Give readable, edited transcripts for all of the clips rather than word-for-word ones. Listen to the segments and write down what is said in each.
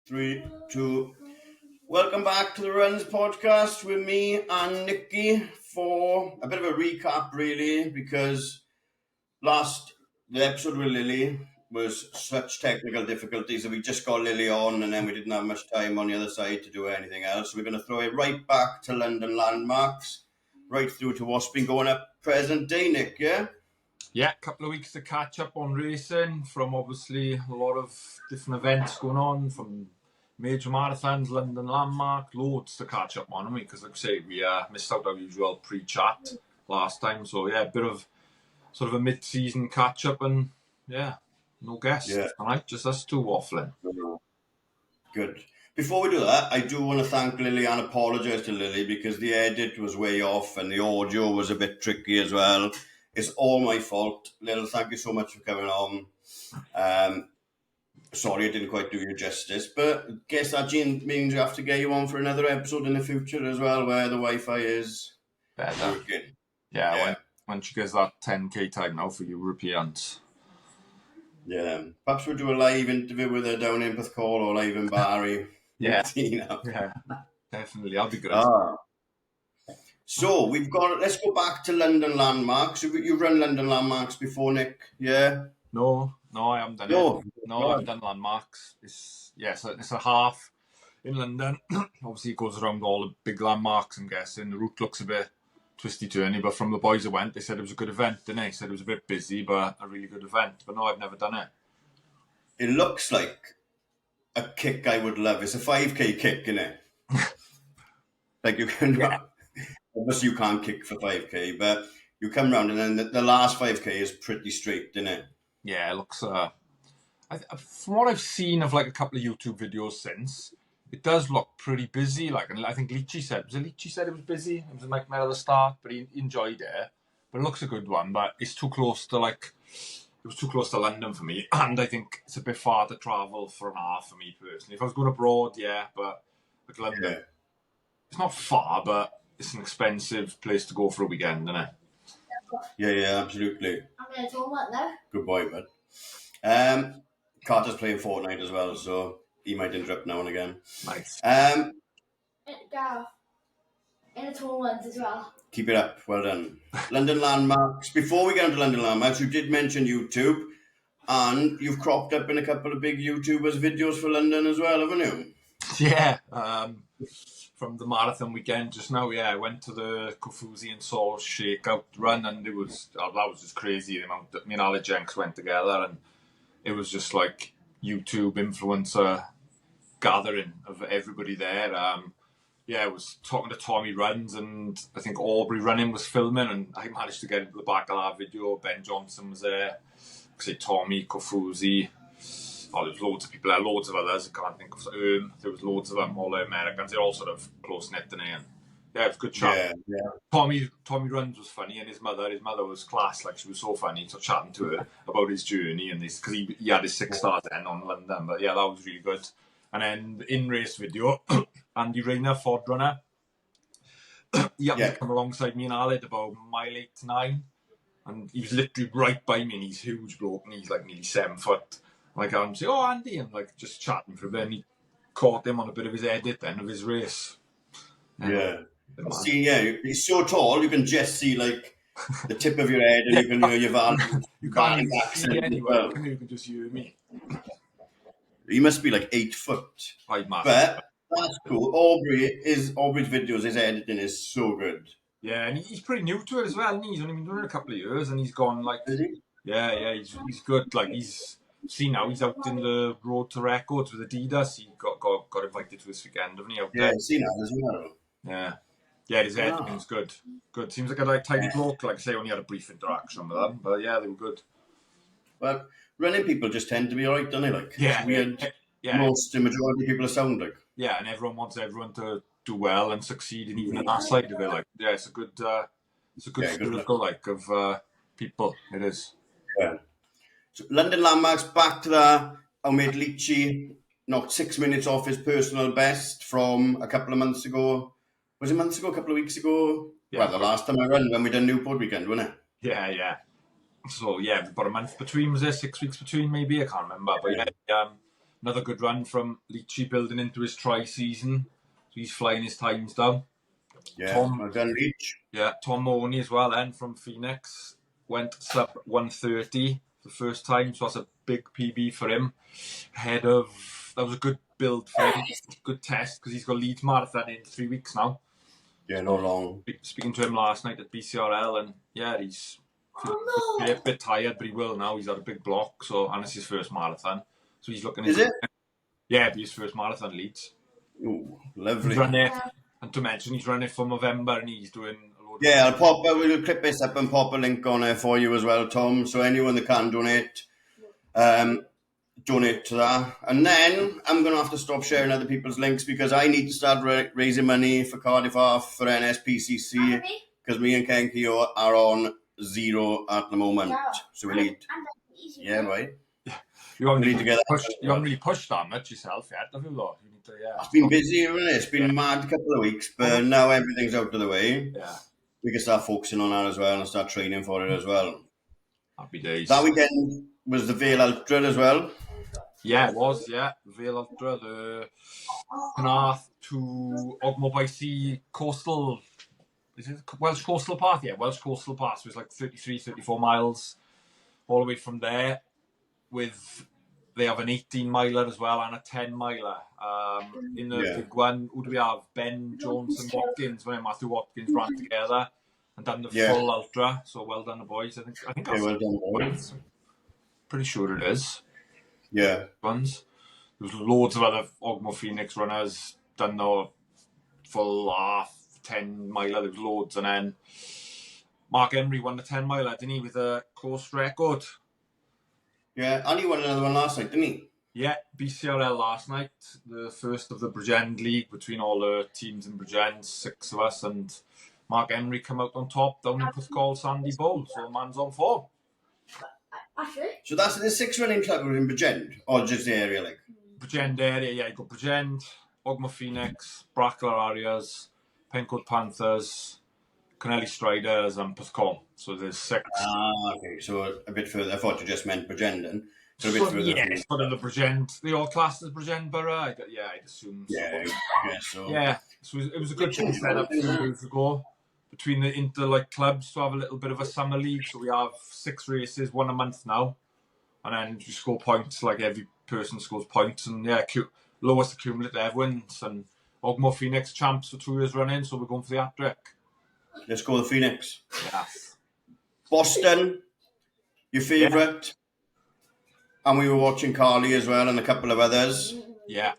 Three, two. Welcome back to the Runs podcast with me and Niki for a bit of a recap, really, because the episode with Lily was such technical difficulties that we just got Lily on and then we didn't have much time on the other side to do anything else. So we're going to throw it right back to London landmarks, right through to what's been going up present day, Nick, yeah? Yeah, a couple of weeks to catch up on racing from obviously a lot of different events going on, from major marathons, London landmark, loads to catch up on, because like I say, we missed out our usual pre-chat last time. So yeah, a bit of sort of a mid-season catch-up and yeah, no guests tonight, just us two waffling. Good. Before we do that, I do want to thank Lily and apologise to Lily because the edit was way off and the audio was a bit tricky as well. It's all my fault. Lil, thank you so much for coming on. Sorry I didn't quite do you justice, but I guess that means we have to get you on for another episode in the future as well, where the Wi-Fi is working. Yeah. When she gets that 10k time now for Europeans. Yeah, perhaps we'll do a live interview with her down in Porthcawl or live in Barry. Yeah, definitely. That'll be good. So let's go back to London landmarks. You've run London landmarks before, Nick, yeah? No, I haven't done it. No, I haven't done landmarks. It's a half in London. Obviously, it goes around all the big landmarks, I'm guessing. The route looks a bit twisty-turny, but from the boys that went, they said it was a good event, didn't they? They said it was a bit busy, but a really good event. But no, I've never done it. It looks like a kick I would love. It's a 5k kick, isn't it? Like you can... Yeah. Obviously, you can't kick for 5k, but you come round and then the last 5k is pretty straight, isn't it? Yeah, it looks... from what I've seen of like a couple of YouTube videos since, it does look pretty busy. Like, and I think Leachy said it was busy? It was a nightmare at the start, but he enjoyed it. But it looks a good one, but it's too close to it was too close to London for me, and I think it's a bit far to travel for an hour for me personally. If I was going abroad, yeah, but like London, it's not far, but it's an expensive place to go for a weekend, isn't it? Yeah, absolutely. I'm going to talk about now. Good boy, bud. Carter's playing Fortnite as well, so he might interrupt now and again. Nice. Gareth, in the tournament as well. Keep it up. Well done. London landmarks. Before we get into London landmarks, you did mention YouTube, and you've cropped up in a couple of big YouTubers' videos for London as well, haven't you? Yeah. From the marathon weekend just now, I went to the Kofuzi and Saul shakeout run, and that was just crazy. The amount that me and Ali Jenks went together, and it was just like YouTube influencer gathering of everybody there. I was talking to Tommy Runs, and I think Aubrey Running was filming, and I managed to get into the back of that video. Ben Johnson was there. Tommy, Kofuzi. Oh, there's loads of people there, loads of others. I can't think of there was loads of them, all the Americans. They're all sort of close-knit, and it was a good chat. Yeah. Tommy Runs was funny, and his mother was class. Like, she was so funny. So chatting to her about his journey and this, because he had his 6 stars then on London. But yeah, that was really good. And then the in-race video, Andy Rayner, Ford runner. He happened to come alongside me and Aled about mile 8 to 9, and he was literally right by me. And he's a huge bloke, and he's like nearly 7 foot. Like, I'm saying, "Oh, Andy," and like just chatting for a bit. And he caught him on a bit of his edit then of his race. He's so tall you can just see like the tip of your head, and you can hear your van. You can't even see anywhere. You can just hear me. He must be like 8 foot. But that's cool. Aubrey's videos, his editing is so good. Yeah, and he's pretty new to it as well. He's only been doing it a couple of years, and he's gone like. Is he? Yeah, he's good. Like, he's out in the Road to Records with Adidas. He got invited to this weekend, haven't he? I've seen that as well. Yeah, his editing's good. Good. Seems like a tidy bloke. Like I say, only had a brief interaction with them, but yeah, they were good. Well, running people just tend to be alright, don't they? Like, yeah, weird. Yeah. The majority of people are sound like. Yeah, and everyone wants everyone to do well and succeed, and even in that side of it, like, yeah, it's a good circle of people. It is. Yeah. So London landmarks, back to that. Our mate Leachy knocked 6 minutes off his personal best from a couple of months ago. Was it months ago? A couple of weeks ago? Yeah. Well, the last time I ran when we done Newport weekend, wasn't it? Yeah. So yeah, about a month between. Was there 6 weeks between? Maybe I can't remember. But another good run from Leachy building into his tri-season. So he's flying his times down. Yeah, well done, Leach. Yeah, Tom Mooney as well then from Phoenix. Went sub 130 the first time, so that's a big PB for him. That was a good build for him. Good test because he's got Leeds Marathon in 3 weeks now. Yeah, no long. Speaking to him last night at BCRL, and yeah, he's a bit tired, but he will now. He's had a big block, and it's his first marathon. So he's looking. Is it? Yeah, it'll be his first marathon, Leeds. Ooh, lovely. He's running, and to mention, he's running for November, and he's doing a load. Yeah, we'll clip this up and pop a link on there for you as well, Tom. So anyone that can donate, donate to that. And then I'm going to have to stop sharing other people's links because I need to start raising money for Cardiff Half for NSPCC because me and Kenki are on 0 at the moment. So we need... Yeah, right. You haven't really pushed that much yourself yet, have you, though? You need to, yeah. It's been busy, hasn't it? It's been mad a couple of weeks, but now everything's out of the way. Yeah. We can start focusing on that as well and start training for it as well. Happy days. That weekend was the Vale Ultra as well. Yeah, it was, yeah. The Vale Ultra, the path to Ogmore by Sea coastal... Is it Welsh Coastal Path? Yeah, Welsh Coastal Path. So it's like 33, 34 miles all the way from there. They have an 18-miler as well and a 10-miler. In the big one, who do we have? Ben Jones and Watkins. When Matthew Watkins ran together and done the full ultra. So well done, the boys. I think that's well done, boys. Pretty sure it is. Yeah. Runs. There's loads of other Ogmore Phoenix runners done the full half 10-miler. There was loads, and then Mark Emery won the 10-miler, didn't he, with a course record? Yeah, and he won another one last night, didn't he? Yeah, BCRL last night, the first of the Bridgend League between all the teams in Bridgend, 6 of us, and Mark Emery come out on top down in Puthcall Sandy Bowl, so the man's on form. So that's the 6 running club in Bridgend, or just the area, like? Bridgend area, yeah, you got Bridgend, Ogmore Phoenix, Brackler Harriers, Pencoed Panthers, Connelly Striders and Puthcall. So there's 6. Okay. So a bit further. I thought you just meant Bridgend then. So a bit further. Yeah, it's sort of the Bridgend. They all classed as Bridgend Borough. I'd assume. Yeah, I guess so. Yeah, so it was a good thing set up 2 years ago between the clubs to have a little bit of a summer league. So we have 6 races, 1 a month now, and then you score points. Like every person scores points, and lowest cumulative wins. And Ogmore Phoenix champs for 2 years running, so we're going for the hat-trick. Let's go the Phoenix. Yes. Boston, your favourite. Yeah. And we were watching Carly as well and a couple of others. Yeah.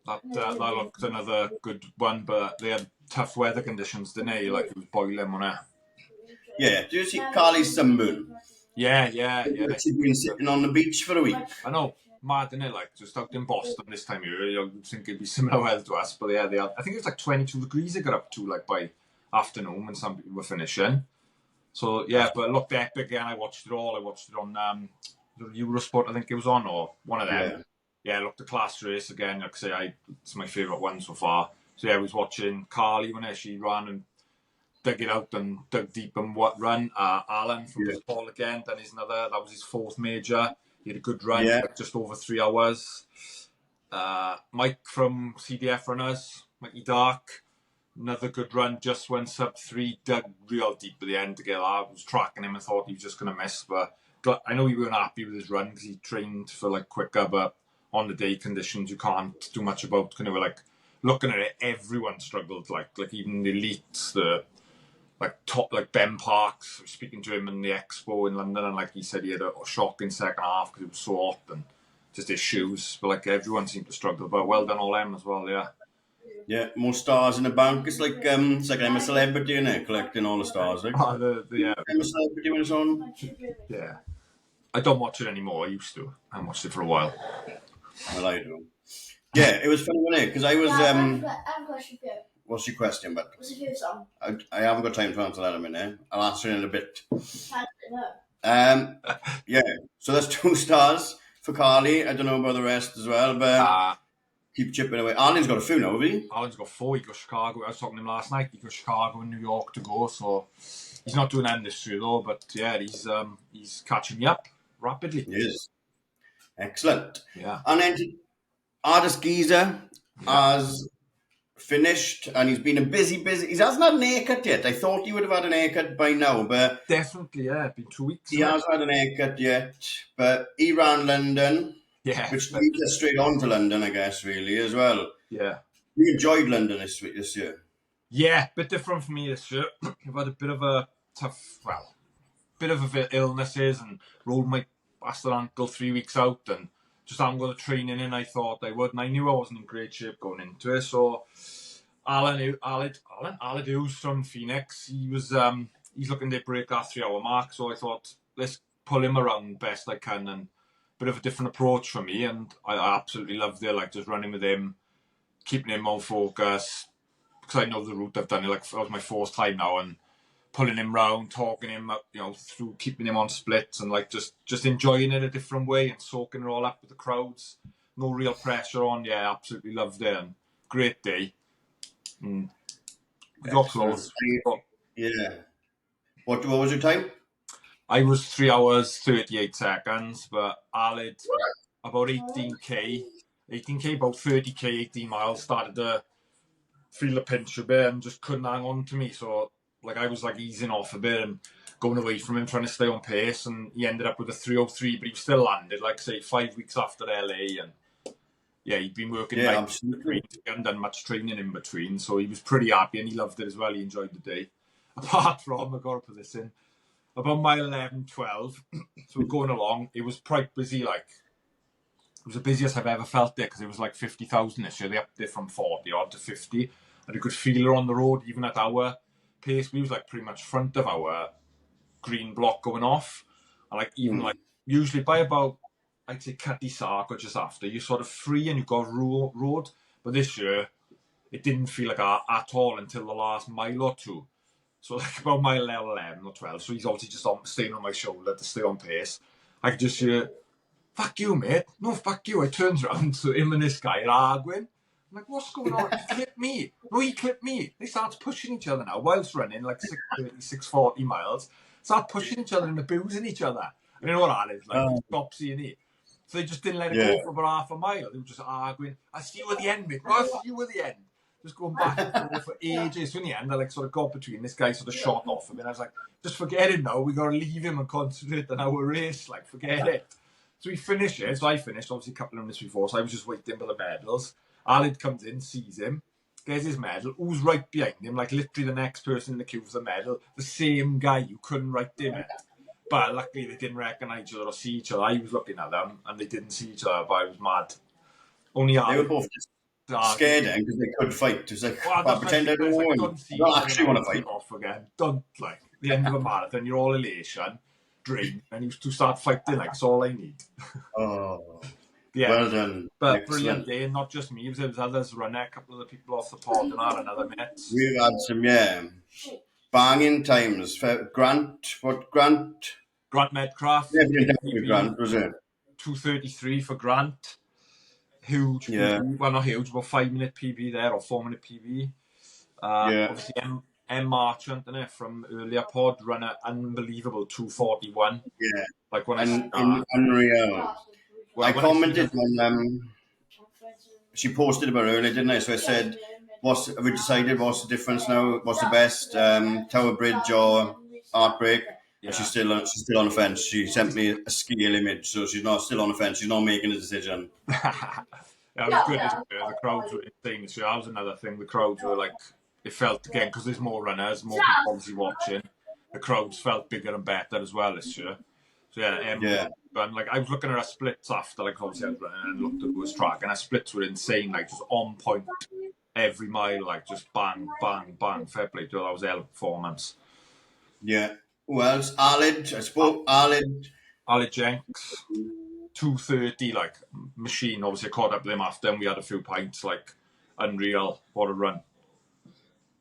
That looked another good one, but they had tough weather conditions, didn't they? Like it was boiling, wasn't it? Yeah. Do you see Carly's sunburn? Yeah. She's been sitting on the beach for a week. I know. Mad, isn't it? Like just out in Boston this time of year. You'd think it'd be similar weather to us, but yeah, they had, I think it was like 22 degrees they got up to like by afternoon when some people were finishing. So yeah, but it looked epic again. I watched it all. I watched it on Eurosport, I think it was on, or one of them. Yeah, it looked a class race again. Like I say, it's my favourite one so far. So yeah, I was watching Carly when she ran and dug it out and dug deep and run. Alan from Paul again, that was his 4th major. He had a good run, like just over 3 hours. Mike from CDF Runners, Mikey Dark, another good run, just went sub 3, dug real deep at the end to get that. I was tracking him and thought he was just going to miss, but I know he weren't happy with his run because he trained for like quicker, but on the day conditions you can't do much about. Kind of like looking at it, everyone struggled, like even the elites, the like top, like Ben Parks. I was speaking to him in the expo in London, and like he said, he had a shocking second half because it was so hot and just his shoes. But like everyone seemed to struggle. But well done all them as well, yeah. Yeah, more stars in the bank. It's like I'm a celebrity, isn't it? Collecting all the stars. Like. Yeah. I'm a celebrity when it's on. Yeah. I don't watch it anymore. I used to. I haven't watched it for a while. Well, I do. Yeah, it was funny, wasn't it? Because I was. I have a question for you. What's your question, bud? What's your favourite song? I haven't got time to answer that in a minute. I'll answer it in a bit. I don't know. Yeah. So that's 2 stars for Carly. I don't know about the rest as well, but keep chipping away. Arlen's got a few now, have he? Arlen's got 4. He got Chicago. I was talking to him last night. He got Chicago and New York to go. So he's not doing that this year though. But yeah, he's catching me up rapidly. He is. Excellent. Yeah. And then Artist Geezer has finished, and he's been a busy. He hasn't had an haircut yet. I thought he would have had an haircut by now, but Definitely, yeah. Been 2 weeks. he hasn't had an haircut yet. But he ran London, which leads us straight on to London, I guess, really, as well. Yeah. You enjoyed London this year? Yeah, a bit different for me this year. I've had a bit of a illnesses and rolled my bastard ankle 3 weeks out and just haven't got the training in I thought I would. And I knew I wasn't in great shape going into it. So Alan Hughes from Phoenix, he's looking to break that 3 hour mark. So I thought, let's pull him around best I can, and a bit of a different approach for me. And I absolutely loved it, like just running with him, keeping him on focus. Because I know the route. I've done it like that was my fourth time now, and pulling him round, talking him up, through keeping him on splits, and like just enjoying it a different way and soaking it all up with the crowds. No real pressure on. Yeah, absolutely loved it, and great day. We got close. Yeah. What was your time? I was 3 hours 38 seconds, but Alid about 18k, about 30k, 18 miles, started to feel a pinch a bit and just couldn't hang on to me. So like I was like easing off a bit and going away from him, trying to stay on pace, and he ended up with a 3:03, but he still landed, like say 5 weeks after LA, and yeah, he'd been working he hadn't done much training in between, so he was pretty happy and he loved it as well. He enjoyed the day. Apart from, I've got to put this in, about mile 11, 12, so we're going along, it was quite busy, like it was the busiest I've ever felt there, because it was like 50,000 this year. They upped it from 40 odd to 50, and you could feel her on the road even at our pace. We was like pretty much front of our green block going off, and like even like usually by about, I'd say Cutty Sark or just after, you're sort of free and you got road, but this year it didn't feel like that at all until the last mile or two. So like about mile 11 or 12, so he's obviously just staying on my shoulder to stay on pace. I could just hear, "Fuck you, mate." "No, fuck you." I turns around to him and this guy are arguing. I'm like, "What's going on?" "He clipped me." "No, he clipped me." They start pushing each other now whilst running like 630, 640 miles. Start pushing each other and abusing each other. And you know what that is? Like, stop seeing it. So they just didn't let it go for about half a mile. They were just arguing. "I see you at the end, mate." "I see you at the end." Just going back and forth for ages. So in the end, I like sort of got between this guy, sort of shot off him, and I was like, "Just forget it now. We got to leave him and concentrate on our race. Like, forget it." So we finished it. So I finished obviously a couple of minutes before. So I was just waiting for the medals. Alid comes in, sees him, gets his medal. Who's right behind him? Like literally the next person in the queue for the medal. The same guy you couldn't write him at. But luckily they didn't recognise each other or see each other. I was looking at them and they didn't see each other, but I was mad. Only they were both just scared because they couldn't fight. It was like, pretend I don't actually want to fight. Off again. Don't, like, the end of a marathon, you're all elation, drink, and you to start fighting, like, it's all I need. Oh, yeah. Well done. But excellent. Brilliant day, and not just me, there was others running, a couple of the people off the pod and another mates. We've had some, banging times. Grant Medcraft. Yeah, Grant, was it? 2:33 for Grant. Huge PB. Well, not huge, about 5-minute PB there, or 4-minute PB. Obviously, M Marchant, from earlier pod, run an unbelievable 2:41. Yeah. Like when I unreal. Well, I commented when she posted about it earlier, didn't I? So I said, have we decided what's the difference now? What's the best, Tower Bridge or Heartbreak? Yeah. She's still on the fence. She sent me a scale image, so she's still on the fence. She's not making a decision. It was good. The crowds were insane. So that was another thing. The crowds were like, it felt again, because there's more runners, more people obviously watching. The crowds felt bigger and better as well this year. So and like I was looking at her splits after, like obviously I was running and looked at who's track, and her splits were insane, like just on point every mile, like just bang, bang, bang. Fair play to her. That was her performance. Yeah. Who else? Alid. I spoke Alid Jenks. 2:30, like machine. Obviously I caught up with him after, and we had a few pints. Like unreal. What a run.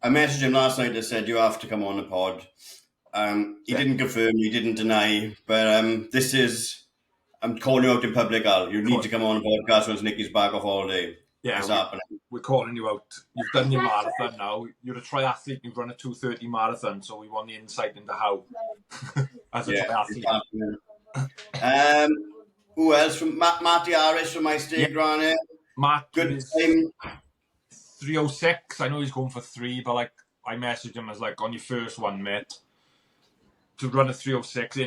I messaged him last night. I said, you have to come on the pod. He didn't confirm, he didn't deny, but I'm calling you out in public, Al. You need to come on a podcast once Niki's back off all day. Yeah, we're calling you out. You've done your marathon now. You're a triathlete. You've run a 2:30 marathon, so we want the insight into how. As a triathlete. Who else? From Matty Harris from my state ran it. Matt Good is time. 3:06. I know he's going for 3, but like I messaged him as like, on your first one, mate, to run a 3:06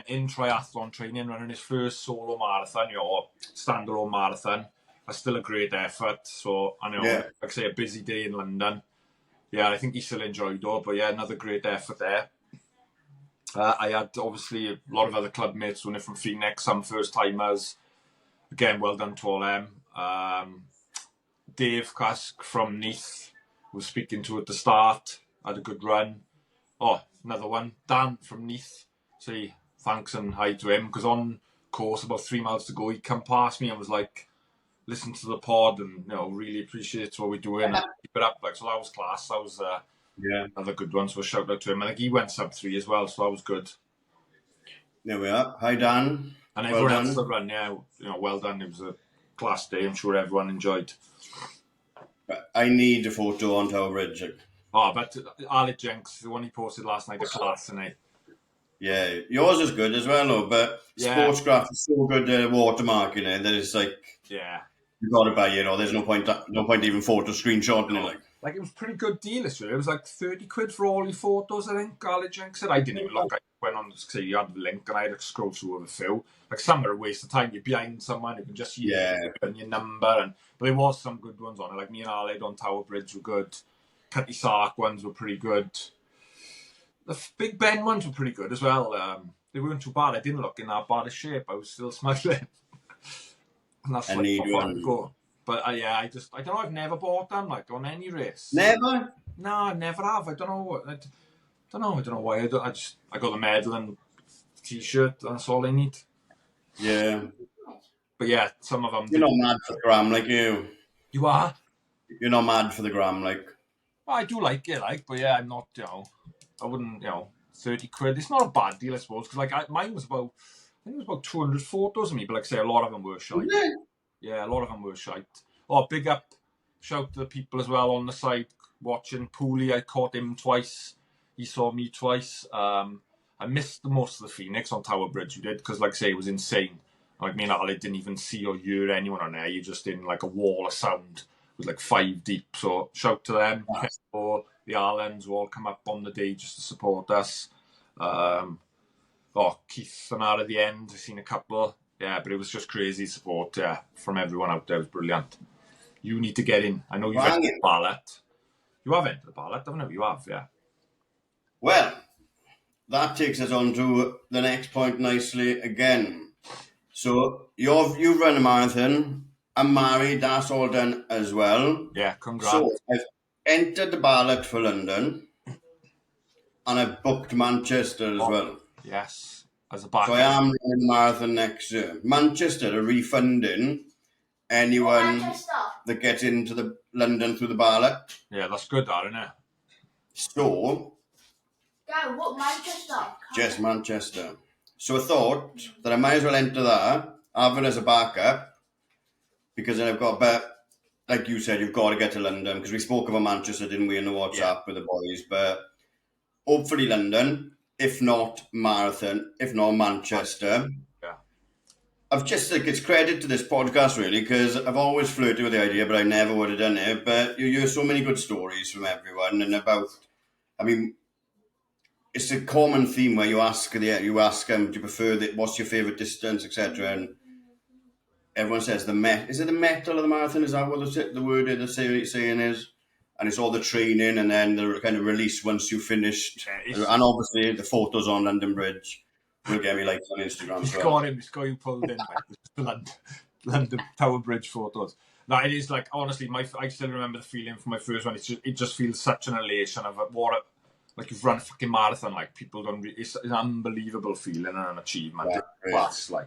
in triathlon training, running his first solo marathon, standalone marathon. That's still a great effort. So I know, like I say, a busy day in London. Yeah, I think he still enjoyed it, but yeah, another great effort there. I had obviously a lot of other club mates running from Phoenix, some first timers. Again, well done to all them. Dave Cask from Neath was speaking to at the start, had a good run. Oh, another one. Dan from Neath. Say thanks and hi to him, because on course about 3 miles to go, he come past me and was like, listen to the pod and really appreciate what we're doing and keep it up. Like, so that was class. That was another good one. So a shout out to him. I think he went sub 3 as well, so that was good. There we are. Hi Dan. And everyone else that run, well done. It was a class day. I'm sure everyone enjoyed. I need a photo on Tower Bridge. Oh, but Alec Jenks, the one he posted last night, a class tonight. Yeah, yours is good as well, though. But Sportscraft is so good at watermarking it that it's like, you got to buy it, or there's no point even photo screenshotting it. Like it was a pretty good deal this year. It was like 30 quid for all your photos, I think. Alec Jenks said. I didn't even look. I went on to say you had the link, and I had to scroll through with a few. Like some are a waste of time. You're behind someone, you can just use your number, but there was some good ones on it. Like me and Aled on Tower Bridge were good. Cutty Sark ones were pretty good. The Big Ben ones were pretty good as well. They weren't too bad. I didn't look in that bad a shape. I was still smuggling. And that's like how far to go. But I don't know. I've never bought them like on any race. Never? No, I never have. I don't know. I don't know why. I got the medal and t-shirt. That's all I need. Yeah. But yeah, some of them. You're not mad for the gram like you. You are? You're not mad for the gram like. Well, I do like it, but yeah, I'm not. I wouldn't. 30 quid. It's not a bad deal, I suppose, because like mine was about. I think it was about 200 photos of me, but like I say, a lot of them were shite. Yeah, a lot of them were shite. Oh, big up. Shout to the people as well on the side watching. Pooley, I caught him twice. He saw me twice. I missed most of the Phoenix on Tower Bridge. You did, because like I say, it was insane. Like me and Ali didn't even see or hear anyone on there. You're just in like a wall of sound with like 5 deep. So shout to them. Or the Arlens will all come up on the day just to support us. Keith and Ara at the end. I've seen a couple. Yeah, but it was just crazy support from everyone out there. It was brilliant. You need to get in. I know you've entered the ballot. You have entered the ballot, haven't you? You have, yeah. Well, that takes us on to the next point nicely again. So you've run a marathon. I'm married. That's all done as well. Yeah, congrats. So I've entered the ballot for London, and I've booked Manchester as well. Yes. As a backup. So I am running the marathon next year. Manchester are refunding anyone that gets into the London through the ballot. Yeah, that's good, isn't it? So, what Manchester? Just Manchester. So I thought that I might as well enter that, have it as a backup, because then I've got, but like you said, you've got to get to London, because we spoke about Manchester, didn't we, in the WhatsApp with the boys, but hopefully London. If not marathon, if not Manchester. Yeah. I've just like it's credit to this podcast really, because I've always flirted with the idea, but I never would have done it. But you hear so many good stories from everyone, and it's a common theme where you ask do you prefer what's your favourite distance, etc. And everyone says is it the metal of the marathon? Is that what the word the saying is? And it's all the training and then the kind of release once you've finished. And obviously the photos on London Bridge will get me likes on Instagram. He's got you pulled in, like London Tower Bridge photos. No, it is like, honestly, I still remember the feeling from my first one. It just feels such an elation of like you've run a fucking marathon. Like people don't, it's an unbelievable feeling and an achievement. Yeah, so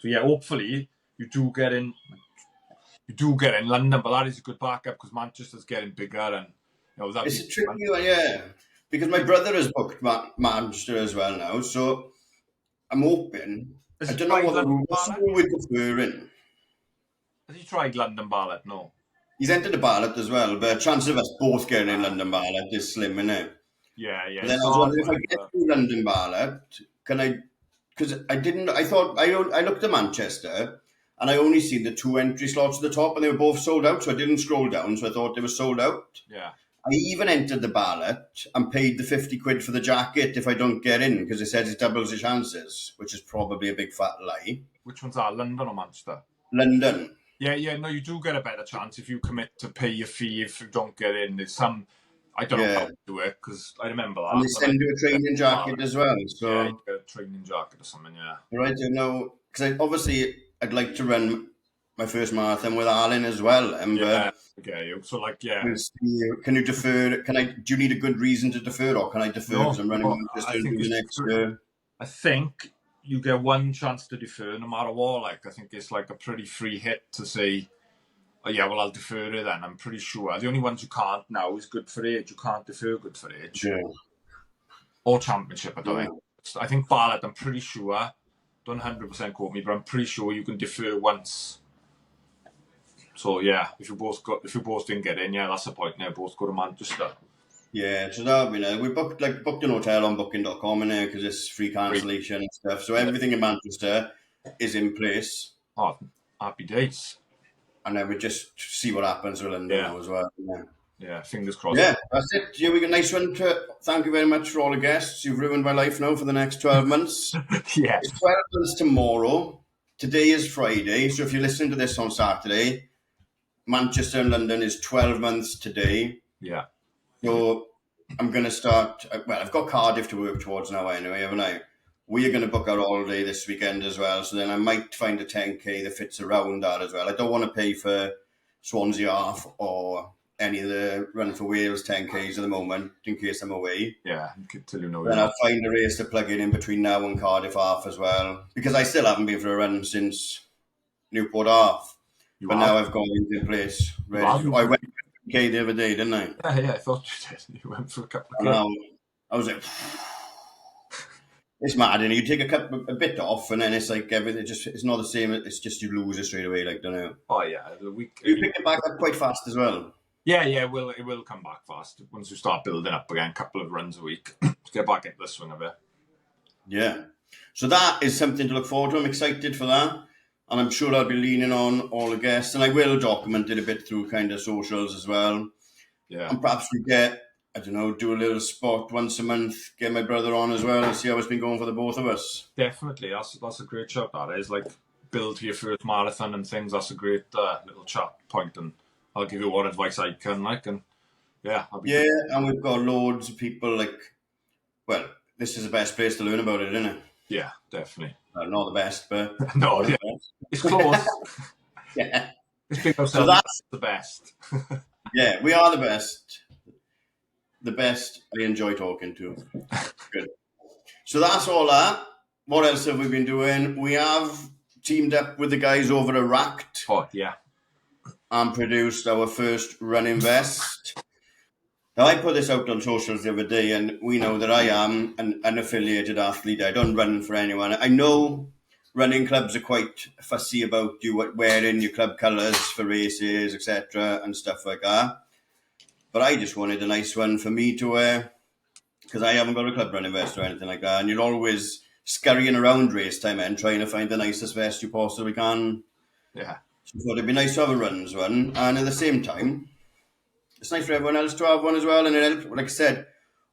yeah, hopefully you do get in. You do get in London, but that is a good backup because Manchester's getting bigger, and it's a tricky one, because my brother has booked Manchester as well now, so I'm hoping. I don't know what we're preferring. Has he tried London Ballot? No. He's entered the ballot as well, but chances of us both getting in London Ballot is slim, isn't it? Yeah. But then I was wondering if I get to London Ballot, can I? Because I looked at Manchester. and I only seen the 2 entry slots at the top, and they were both sold out, so I didn't scroll down, so I thought they were sold out. Yeah. I even entered the ballot and paid the 50 quid for the jacket if I don't get in, because it says it doubles your chances, which is probably a big fat lie. Which one's that, London or Manchester? London. Yeah, no, you do get a better chance if you commit to pay your fee if you don't get in. There's some, I don't know how to do it, because I remember that. And they send you a training jacket as well. So yeah, you get a training jacket or something, yeah. But I don't know, because obviously I'd like to run my first marathon with Alan as well. And yeah, okay. So like, yeah. Can you defer? Do you need a good reason to defer, or can I defer because I'm running Manchester and do the next year? I think you get one chance to defer no matter what. Like, I think it's like a pretty free hit to say, oh yeah, well, I'll defer it then. I'm pretty sure. The only ones you can't now is good for age. You can't defer good for age. Yeah. Or championship, I don't think. I think ballot, I'm pretty sure, don't 100% quote me, but I'm pretty sure you can defer once. So yeah, if you both didn't get in, yeah, that's the point now. Both go to Manchester. Yeah, so that we booked an hotel on booking.com in there because it's free cancellation and stuff. So everything in Manchester is in place. Oh, happy days. And then we just see what happens with London now as well. Yeah, fingers crossed. Yeah, that's it. Yeah, we got a nice one. Thank you very much for all the guests. You've ruined my life now for the next 12 months. Yeah. It's 12 months tomorrow. Today is Friday. So if you're listening to this on Saturday, Manchester and London is 12 months today. Yeah. So I'm going to start. Well, I've got Cardiff to work towards now anyway, haven't I? We are going to book our holiday this weekend as well. So then I might find a 10K that fits around that as well. I don't want to pay for Swansea half or any of the Run for Wales 10Ks at the moment in case I'm away. Yeah, until you know. Then I'll find a race to plug in between now and Cardiff half as well. Because I still haven't been for a run since Newport half. But now I've gone into place. I went for 10K the other day, didn't I? Yeah, I thought you did. You went for a couple of Ks. I was like, it's mad, and you take a bit off, and then it's like everything. It's not the same. It's just you lose it straight away, like, don't you? Oh yeah, you pick it back up quite fast as well. Yeah, it will come back fast once you start building up again. A couple of runs a week, get back into the swing of it. Yeah, so that is something to look forward to. I'm excited for that, and I'm sure I'll be leaning on all the guests, and I will document it a bit through kind of socials as well. Yeah, and perhaps we get, I don't know, do a little spot once a month, get my brother on as well, and see how it's been going for the both of us. Definitely, that's a great shot. That is, like, build to your first marathon and things. That's a great little chat point, and I'll give you what advice I can, like, and yeah. And we've got loads of people, like, well, this is the best place to learn about it, isn't it? Yeah, definitely. Not the best, but no, yeah, it's close. Yeah, it's big ourselves. So that's the best. Yeah, we are the best. The best I enjoy talking to. Good. So that's all that. What else have we been doing? We have teamed up with the guys over at Racked. Oh, yeah. And produced our first running vest. Now, I put this out on socials the other day, and we know that I am an unaffiliated athlete. I don't run for anyone. I know running clubs are quite fussy about you wearing your club colours for races, etc., and stuff like that. But I just wanted a nice one for me to wear, because I haven't got a club running vest or anything like that. And you're always scurrying around race time and trying to find the nicest vest you possibly can. Yeah. So I thought it'd be nice to have a runs one. And at the same time, it's nice for everyone else to have one as well. And it helps, like I said,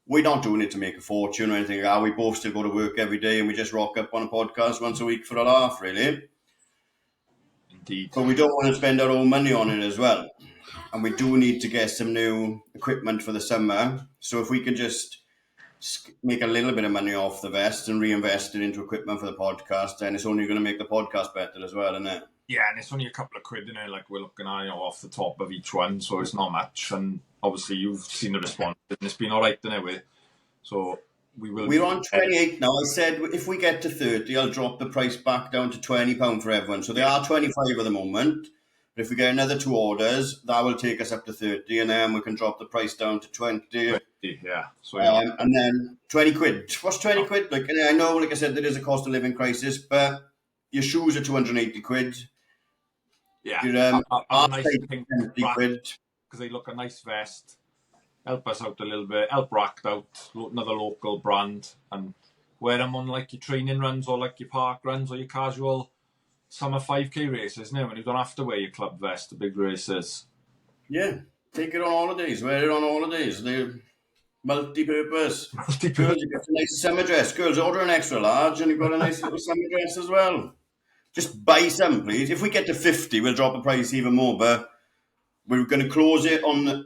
we're not doing it to make a fortune or anything like that. We both still go to work every day and we just rock up on a podcast once a week for a laugh, really. Indeed. But we don't want to spend our own money on it as well. And we do need to get some new equipment for the summer. So if we can just make a little bit of money off the vest and reinvest it into equipment for the podcast, then it's only going to make the podcast better as well, isn't it? Yeah, and it's only a couple of quid, like we're looking at, off the top of each one, so it's not much. And obviously you've seen the response, and it's been all right, anyway. So we're on 28 now. I said if we get to 30, I'll drop the price back down to £20 for everyone. So they are 25 at the moment. But if we get another 2 orders, that will take us up to 30, and then we can drop the price down to 20. Yeah. So and then 20 quid. What's 20 quid? Like, I know, like I said, there is a cost of living crisis, but your shoes are 280 quid. Yeah. Your a nice pink 50 quid. Because they look a nice vest. Help us out a little bit. Help Racked out, another local brand, and wear them on like your training runs or like your park runs or your casual summer 5K races now, and you don't have to wear your club vest to big races. Yeah, take it on holidays. Wear it on holidays. They're multi-purpose. Girls, you get a nice summer dress. Girls, order an extra large, and you've got a nice little summer dress as well. Just buy some, please. If we get to 50, we'll drop the price even more. But we're going to close it on.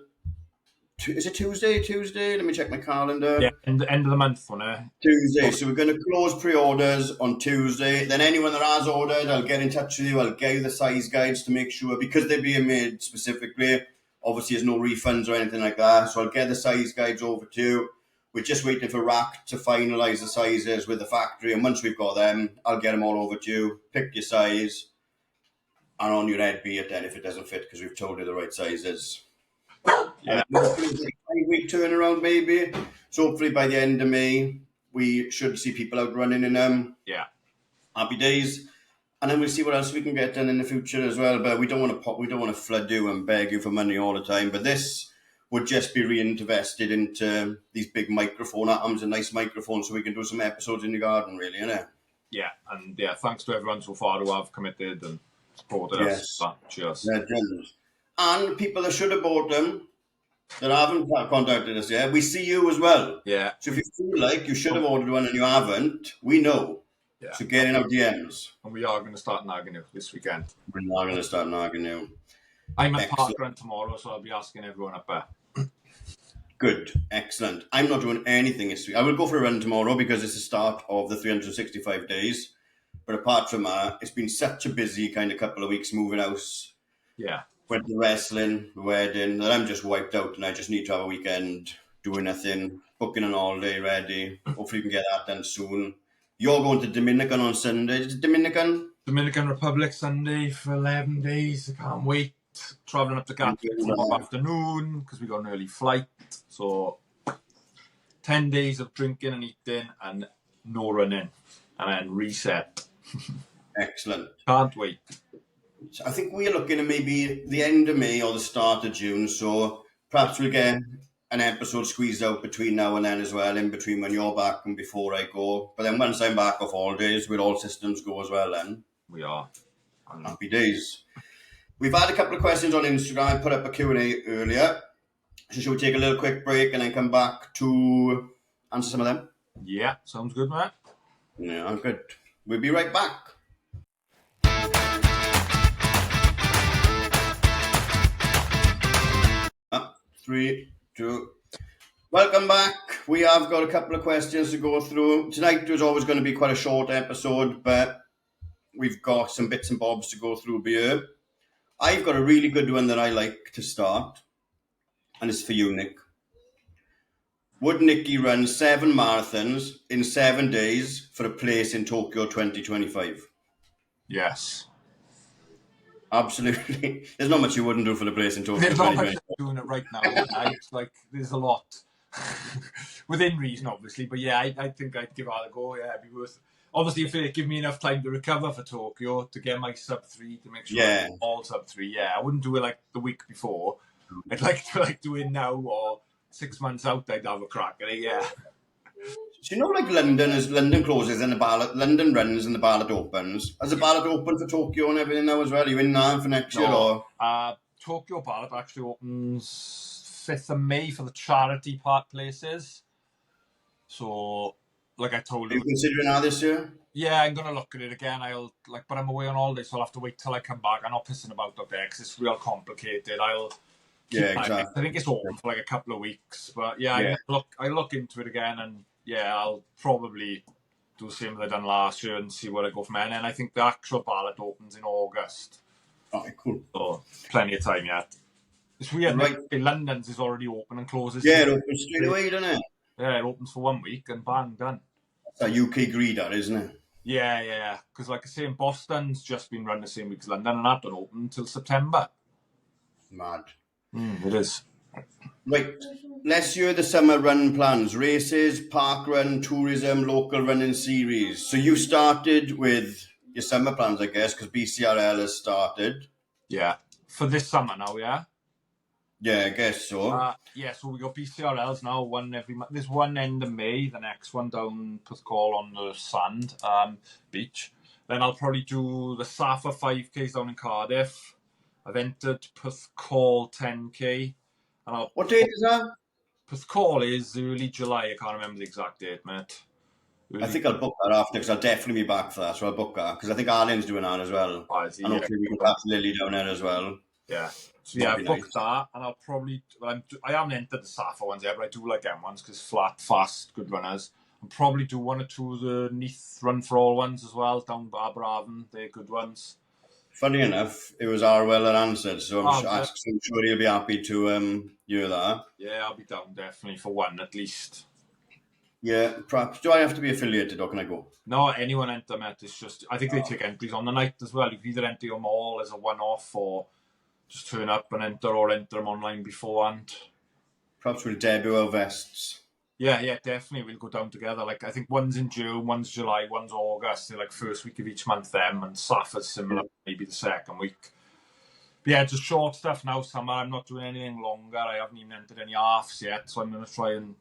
Is it Tuesday? Tuesday? Let me check my calendar. Yeah, end of the month, wasn't Tuesday. So we're going to close pre-orders on Tuesday. Then anyone that has ordered, I'll get in touch with you. I'll get you the size guides to make sure, because they're being made specifically. Obviously, there's no refunds or anything like that. So I'll get the size guides over to you. We're just waiting for Rack to finalise the sizes with the factory. And once we've got them, I'll get them all over to you. Pick your size. And on your head be it then if it doesn't fit, because we've told you the right sizes. Yeah. 5-week turnaround maybe. So hopefully by the end of May, we should see people out running in them. Yeah. Happy days. And then we'll see what else we can get done in the future as well. But we don't want to flood you and beg you for money all the time. But this would just be reinvested into these big microphone atoms and nice microphones, so we can do some episodes in the garden, really, innit? Yeah, and thanks to everyone so far who have committed and supported us. Cheers. Legends. And people that should have bought them, that haven't contacted us yet, we see you as well. Yeah. So if you feel like you should have ordered one and you haven't, we know. Yeah. So get in our DMs. And we are going to start nagging you this weekend. We're not going to start nagging you. I'm at Parkrun tomorrow, so I'll be asking everyone up there. Good. Excellent. I'm not doing anything this week. I will go for a run tomorrow because it's the start of the 365 days. But apart from that, it's been such a busy kind of couple of weeks moving house. Yeah. Went to wrestling, wedding, that I'm just wiped out and I just need to have a weekend doing nothing, booking an all-day ready. Hopefully we can get that done soon. You're going to Dominican on Sunday. Is it Dominican? Dominican Republic Sunday for 11 days. I can't wait. Travelling up to Gatwick tomorrow afternoon because we got an early flight. So 10 days of drinking and eating and no running. And then reset. Excellent. Can't wait. So I think we're looking at maybe the end of May or the start of June. So perhaps we'll get an episode squeezed out between now and then as well, in between when you're back and before I go. But then once I'm back off holidays, with all systems go as well then. We are. Happy days. We've had a couple of questions on Instagram. I put up a Q&A earlier. So should we take a little quick break and then come back to answer some of them? Yeah, sounds good, mate. Yeah, good. We'll be right back. 3, 2. Welcome back. We have got a couple of questions to go through. Tonight was always going to be quite a short episode, but we've got some bits and bobs to go through here. I've got a really good one that I like to start, and it's for you, Nick. Would Niki run 7 marathons in 7 days for a place in Tokyo 2025? Yes. Absolutely. There's not much you wouldn't do for the place in Tokyo. There's not much I'm doing it right now. It's like there's a lot within reason, obviously. But yeah, I think I'd give that a go. Yeah, it'd be worth. Obviously, if it give me enough time to recover for Tokyo to get my sub 3 to make sure I'm all sub 3. Yeah, I wouldn't do it like the week before. I'd like to do it now or 6 months out. I'd have a crack at it. Yeah. So you know, like London closes and London runs and the ballot opens. Has the ballot open for Tokyo and everything now as well? Are you in now for next year? Or? Tokyo ballot actually opens 5th of May for the charity part places. So, like I told you. Are you considering that this year? Yeah, I'm going to look at it again. But I'm away on holiday, so I'll have to wait till I come back. I'm not pissing about out there because it's real complicated. Exactly. I think it's open for like a couple of weeks. But yeah. I look into it again and yeah, I'll probably do the same that I done last year and see where I go from there. And then I think the actual ballot opens in August. Okay, cool. So plenty of time yet. It's weird. Right. London's is already open and closes. Yeah, it opens straight away, doesn't it? Yeah, it opens for 1 week and bang, done. That's a UK greed, that, isn't it? Yeah. Because like I say, Boston's just been run the same week as London and that don't open until September. Mad. It is. Right. Let's hear the summer run plans. Races, park run, tourism, local running series. So you started with your summer plans, I guess, because BCRL has started. Yeah. For this summer now, yeah? Yeah, I guess so. So we got BCRLs now, one every month. There's one end of May, the next one down Porthcawl on the sand beach. Then I'll probably do the Safa 5Ks down in Cardiff. I've entered Porthcawl 10K. And What date is that? Porthcawl is early July. I can't remember the exact date, mate. I think I'll book that after because I'll definitely be back for that. So I'll book that because I think Arlen's doing that as well. And hopefully we can catch Lily down there as well. Yeah. So yeah, I've booked that, and I'll probably. I haven't entered the Safa ones yet, but I do like M ones because flat, fast, good runners. I'll probably do one or two of the Neath Run for All ones as well down Aberafon. They're good ones. Funny enough, it was Arwell that answered, so I'm sure he'll be happy to hear that. Yeah, I'll be down definitely for one at least. Yeah, perhaps. Do I have to be affiliated or can I go? No, anyone enter, mate. It's just, I think they take entries on the night as well. You can either enter them all as a one-off or just turn up and enter or enter them online beforehand. Perhaps we'll debut our vests. Yeah, definitely. We'll go down together. Like, I think one's in June, one's July, one's August. They're like first week of each month, them. And Safa's similar, maybe the second week. But yeah, just short stuff now, summer. I'm not doing anything longer. I haven't even entered any halves yet. So I'm going to try and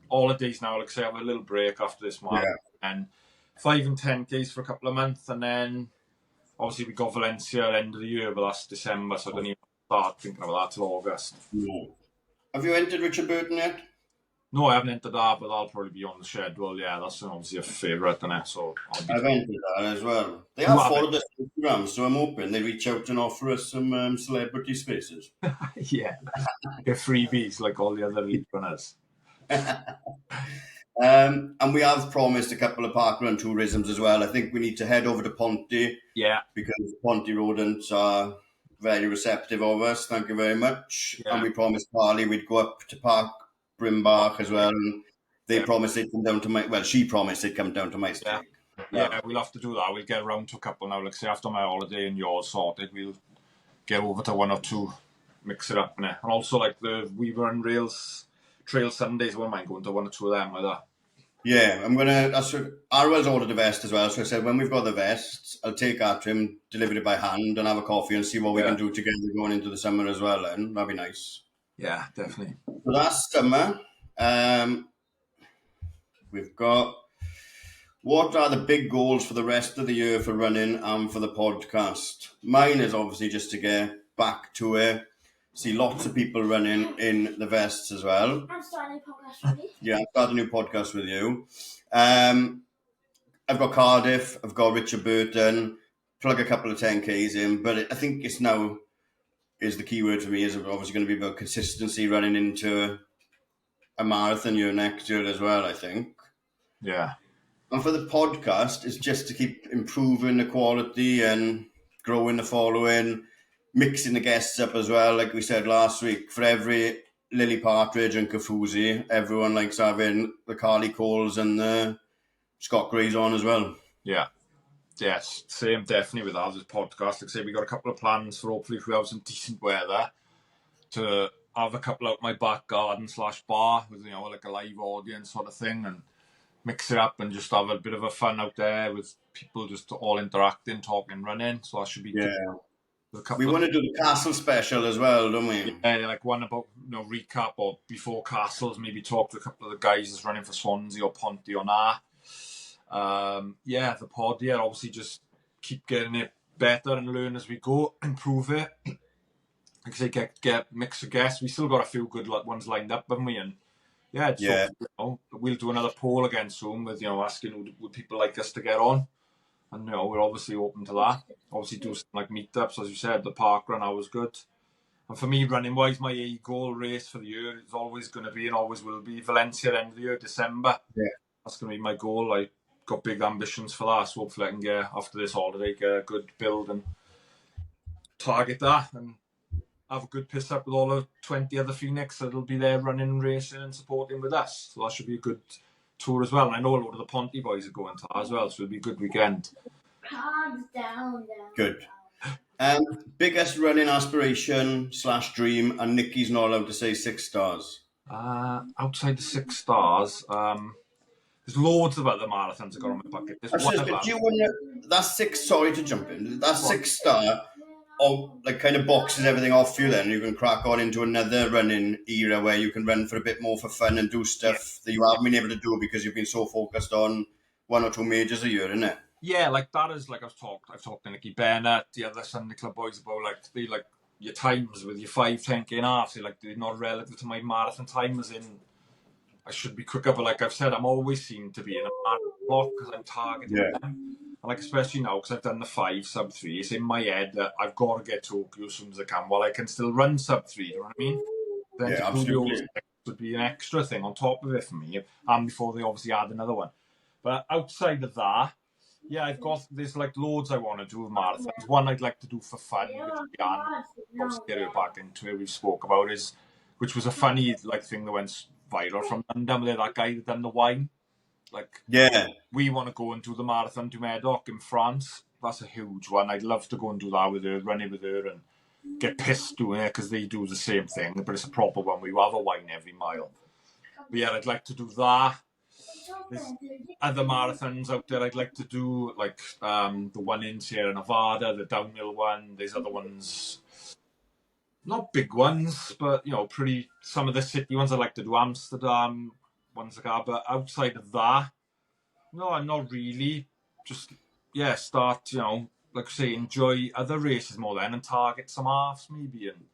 holidays now. Like I say, I have a little break after this month. Yeah. And 5 and 10Ks for a couple of months. And then obviously we got Valencia at the end of the year, but that's December. So I don't even start thinking about that till August. No. Have you entered Richard Burton yet? No, I haven't entered that, but that'll probably be on the schedule. Yeah, that's obviously a favourite, isn't it? So I've entered that as well. They have followed us on Instagram, so I'm hoping they reach out and offer us some celebrity spaces. Yeah, get freebies like all the other league runners. And we have promised a couple of parkrun tourisms as well. I think we need to head over to Ponty. Yeah. Because Ponty rodents are very receptive of us. Thank you very much. Yeah. And we promised Carly we'd go up to Park Brimbach as well. And they promised they'd come down to my... Well, she promised they'd come down to my stag. Yeah, we'll have to do that. We'll get around to a couple now. Like say after my holiday and yours sorted, we'll get over to one or two, mix it up. And also like the Weaver and Rails Trail Sundays, I wouldn't mind going to one or two of them with that. Yeah, I'm going to... Arwell's ordered a vest as well, so I said when we've got the vests, I'll take that to him, deliver it by hand and have a coffee and see what we can do together going into the summer as well then. That'd be nice. Yeah, definitely. So that's summer. We've got... What are the big goals for the rest of the year for running and for the podcast? Mine is obviously just to get back to it. See lots of people running in the vests as well. I'm starting a podcast with you. Yeah, I'm starting a new podcast with you. I've got Cardiff, I've got Richard Burton, plug a couple of 10Ks in, but I think it's now is the key word for me is obviously going to be about consistency running into a marathon year next year as well, I think. Yeah. And for the podcast, it's just to keep improving the quality and growing the following, mixing the guests up as well. Like we said last week, for every Lily Partridge and Kafuzi, everyone likes having the Carly Coles and the Scott Grays on as well. Yeah. Yes, same definitely with ours podcast. Like I say, we got a couple of plans for hopefully if we have some decent weather to have a couple out my back garden / bar with, you know, like a live audience sort of thing and mix it up and just have a bit of a fun out there with people just all interacting, talking, running. So that should be good. We want to do the Castle special as well, don't we? Yeah, like one about, you know, recap or before Castles, maybe talk to a couple of the guys that's running for Swansea or Ponty or nah. The pod, obviously just keep getting it better and learn as we go, improve it. Like I say, get mix of guests. We still got a few good ones lined up, haven't we? And you know, we'll do another poll again soon with, you know, asking would people like us to get on. And, you know, we're obviously open to that. Obviously do some like meetups, as you said, the park run, I was good. And for me, running-wise, my goal race for the year is always going to be and always will be Valencia end of the year, December. Yeah. That's going to be my goal. I got big ambitions for that, so hopefully I can get, after this holiday, get a good build and target that and have a good piss up with all the 20 other Phoenix that'll be there running, racing and supporting with us. So that should be a good tour as well. And I know a lot of the Ponty boys are going to that as well, so it'll be a good weekend. Calm down. Good. Biggest running aspiration / dream, and Niki's not allowed to say 6 stars. Outside the 6 stars, there's loads of other marathons I got on my bucket list. That's 6. Sorry to jump in. That's 6 star. Or like kind of boxes everything off you. Then you can crack on into another running era where you can run for a bit more for fun and do stuff that you haven't been able to do because you've been so focused on 1 or 2 majors a year, isn't it? Yeah, like that is like I've talked to Niki Bennett, the other Sunday Club boys about like they like your times with your 5, 10K and half. So like they're not relative to my marathon time, as in I should be quicker. But like I've said, I'm always seem to be in a marathon block because I'm targeting them. And like especially now because I've done the 5 sub-3, it's in my head that I've got to get to Tokyo as soon as I can while I can still run sub-3. You know what I mean? Then to do the old would be an extra thing on top of it for me. And before they obviously add another one. But outside of that, yeah, there's like loads I want to do with marathons. One I'd like to do for fun, which Jan, obviously get her back into it, we spoke about, which was a funny like thing that went viral from London, where that guy that done the wine. Like, we want to go and do the Marathon du Médoc in France. That's a huge one. I'd love to go and do that with her, run it with her, and get pissed doing it because they do the same thing, but it's a proper one. We have a wine every mile. But yeah, I'd like to do that. There's other marathons out there I'd like to do, like the one in Sierra Nevada, the downhill one. There's other ones, not big ones, but pretty. Some of the city ones I'd like to do, Amsterdam, ones like that. But outside of that, no, I'm not really. Just start, like I say, enjoy other races more then and target some halves maybe and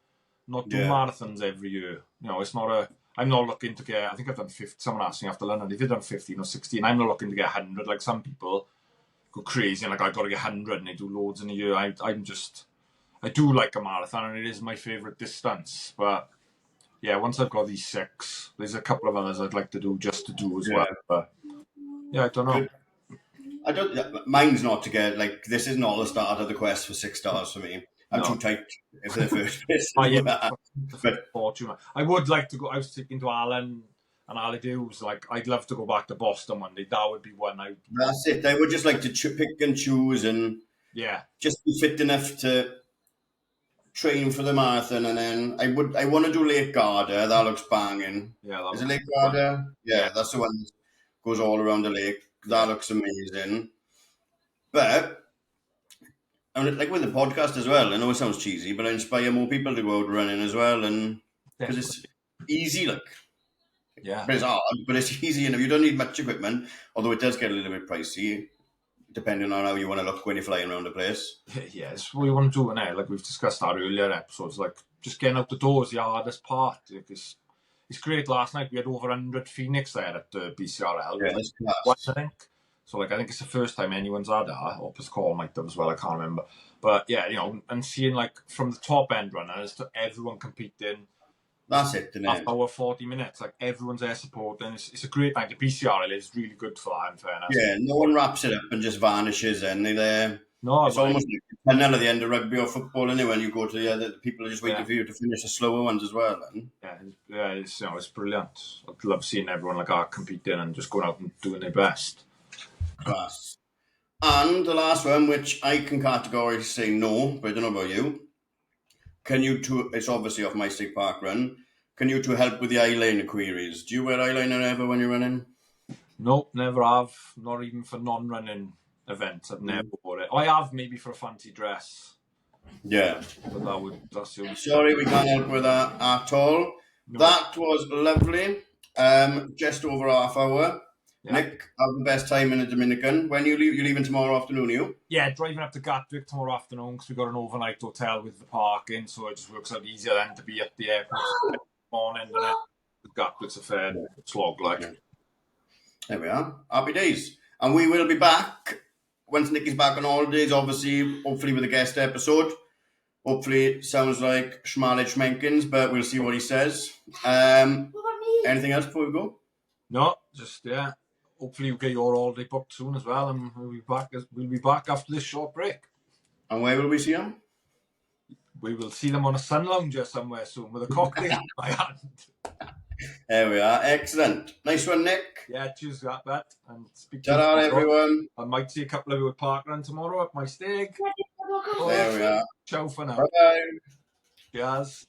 not do marathons every year. It's not a. I'm not looking to get. I think I've done 50. Someone asked me after London if they've done 15 or 16. I'm not looking to get 100. Like some people go crazy and like I've got to get 100 and they do loads in a year. I do like a marathon and it is my favourite distance. But yeah, once I've got these 6, there's a couple of others I'd like to do just to do as well. But yeah, I don't know. Mine's not to get like this isn't all the start of the quest for $6 for me. I'm too tight for the first place. I would like to go. I was speaking to Alan and Ali Dews. Like, I'd love to go back to Boston one day. That would be one. That's it. I would just like to pick and choose and just be fit enough to train for the marathon. And then I want to do Lake Garda. That looks banging. Yeah, is it Lake Garda? Yeah, that's the one that goes all around the lake. That looks amazing. But I mean, like with the podcast as well, I know it sounds cheesy, but I inspire more people to go out running as well, and because it's easy, like but it's hard, but it's easy, and you don't need much equipment, although it does get a little bit pricey, depending on how you want to look when you're flying around the place. Yes, what we want to do now, like we've discussed our earlier episodes, like just getting out the door is the hardest part. Like it's great. Last night we had over 100 Phoenix there at the BCRL. Yeah, that's class. I think. So, like, I think it's the first time anyone's had that. Or Pascal might have as well, I can't remember. But, yeah, and seeing, like, from the top-end runners to everyone competing. That's it, isn't it? Half hour, 40 minutes. Like, everyone's there supporting. It's a great night. The BCRL is really good for that, in fairness. Yeah, no one wraps it up and just vanishes, and they're there. No, it's almost like none at the end of rugby or football, anyway, when you go to the other, people are just waiting for you to finish the slower ones as well. Then. Yeah, it's brilliant. I'd love seeing everyone like that competing and just going out and doing their best. Class. And the last one, which I can categorically say no, but I don't know about you. Can you two, it's obviously off my State Park run, can you two help with the eyeliner queries? Do you wear eyeliner ever when you're running? Nope, never have. Not even for non-running events. I've never wore it. I have maybe for a fancy dress. Yeah. But that's the only Sorry, we can't help with that at all. No. That was lovely. Just over half hour. Yeah. Nick, have the best time in the Dominican. When you leave, you're leaving tomorrow afternoon, are you? Yeah, driving up to Gatwick tomorrow afternoon because we've got an overnight hotel with the parking, so it just works out easier then to be at the airport in the morning, and then Gatwick's a fair slog, like. Yeah. There we are. Happy days. And we will be back once Nicky's back on holidays, obviously, hopefully with a guest episode. Hopefully it sounds like Schmallet Schmenkins, but we'll see what he says. Anything else before we go? No, just, hopefully you'll get your holiday booked soon as well, and we'll be back after this short break. And where will we see them? We will see them on a sun lounger somewhere soon with a cocktail in my hand. There we are. Excellent. Nice one, Nick. Yeah, cheers to that. And speak to you everyone. I might see a couple of you at Parkrun tomorrow at my stag. There we are. Ciao for now. Bye-bye. Cheers.